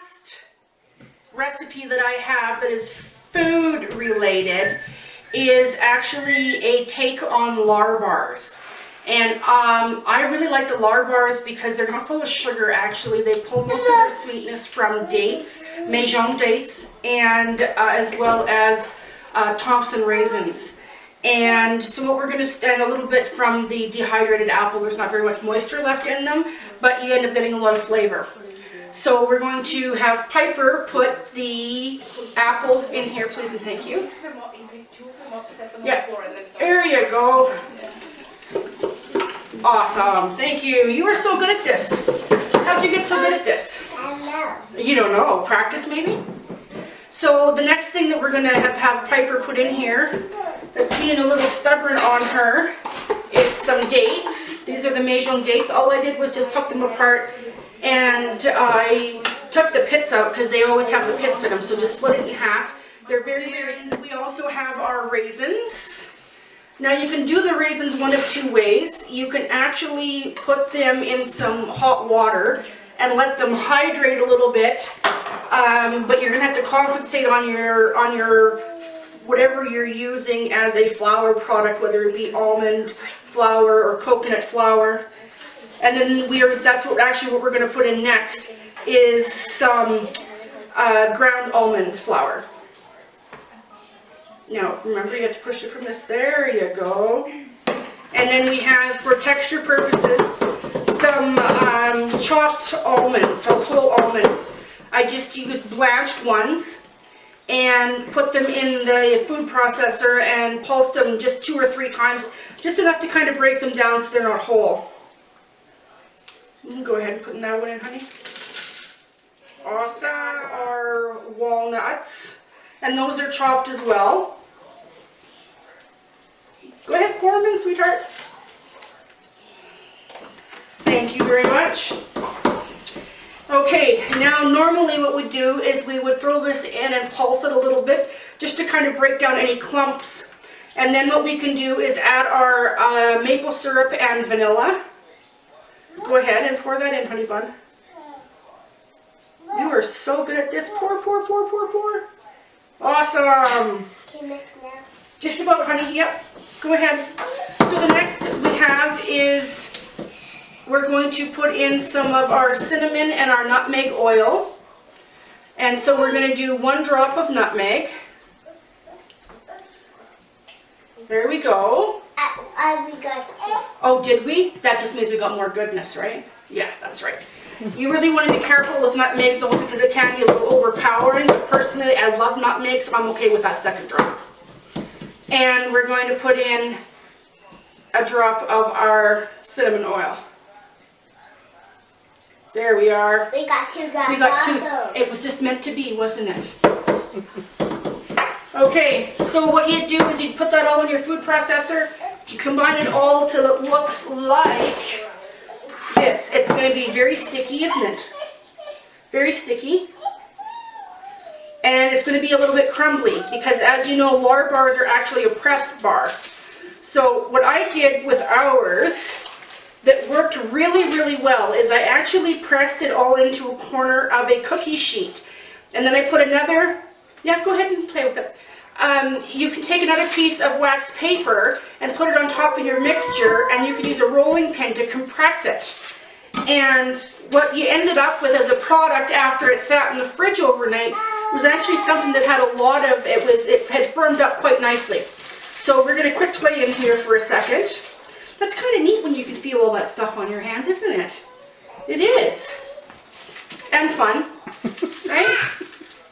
last recipe that I have that is food related is actually a take on lar bars. And I really like the lar bars because they're not full of sugar. Actually, they pull most of their sweetness from dates, Maison dates, and as well as Thompson raisins. And so what we're going to stand a little bit from the dehydrated apple. There's not very much moisture left in them, but you end up getting a lot of flavor. So we're going to have Piper put the apples in here, please and thank you. Yeah, there you go. Awesome, thank you. You are so good at this. How'd you get so good at this? I don't know. You don't know, practice maybe? So the next thing that we're gonna have Piper put in here, that's being a little stubborn on her, is some dates. These are the Maison dates. All I did was just tuck them apart and I took the pits out because they always have the pits in them, so just split it in half. They're very, very simple. We also have our raisins. Now you can do the raisins one of two ways. You can actually put them in some hot water and let them hydrate a little bit, but you're gonna have to compensate on your whatever you're using as a flour product, whether it be almond flour or coconut flour. And then that's what we're gonna put in next is some ground almond flour. Now, remember you have to push it from this, there you go. And then we have, for texture purposes, some chopped almonds, so whole almonds. I just used blanched ones and put them in the food processor and pulsed them just 2 or 3 times, just enough to kind of break them down so they're not whole. Go ahead and put that one in, honey. Awesome. Our walnuts, and those are chopped as well. Go ahead, pour them in, sweetheart. Thank you very much. Okay, now normally what we do is we would throw this in and pulse it a little bit just to kind of break down any clumps. And then what we can do is add our maple syrup and vanilla. Go ahead and pour that in, honey bun. You are so good at this. Pour, pour, pour, pour, pour. Awesome. Can you mix now? Just about, honey. Yep. Go ahead. So the next we have is we're going to put in some of our cinnamon and our nutmeg oil. And so we're going to do 1 drop of nutmeg. There we go. We got 2. Oh, did we? That just means we got more goodness, right? Yeah, that's right. You really want to be careful with nutmeg though, because it can be a little overpowering, but personally I love nutmeg, so I'm okay with that 2nd drop. And we're going to put in a drop of our cinnamon oil. There we are. We got 2 drops. We got 2. It was just meant to be, wasn't it? Okay, so what you do is you put that all in your food processor. You combine it all till it looks like this. It's going to be very sticky, isn't it? Very sticky. And it's going to be a little bit crumbly because, as you know, lar bars are actually a pressed bar. So what I did with ours that worked really, really well is I actually pressed it all into a corner of a cookie sheet. And then I put another, yeah, go ahead and play with it. You can take another piece of wax paper and put it on top of your mixture, and you can use a rolling pin to compress it. And what you ended up with as a product after it sat in the fridge overnight was actually something that had a lot of, it had firmed up quite nicely. So we're going to quick play in here for a second. That's kind of neat when you can feel all that stuff on your hands, isn't it? It is. And fun. Right?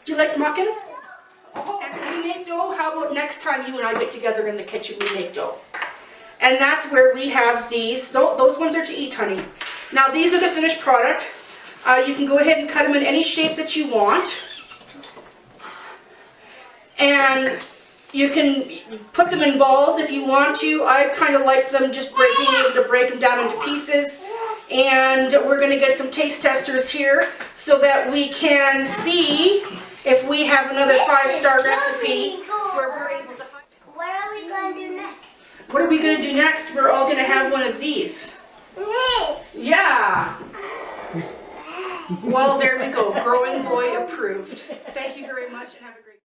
Do you like mucking? And we make dough. How about next time you and I get together in the kitchen, we make dough. And that's where we have these. Those ones are to eat, honey. Now these are the finished product. You can go ahead and cut them in any shape that you want. And you can put them in balls if you want to. I kind of like them just being able to break them down into pieces. And we're going to get some taste testers here so that we can see if we have another 5-star recipe where we're able to... What are we going to do next? What are we going to do next? We're all going to have one of these. Yeah. Well, there we go. Growing boy approved. Thank you very much and have a great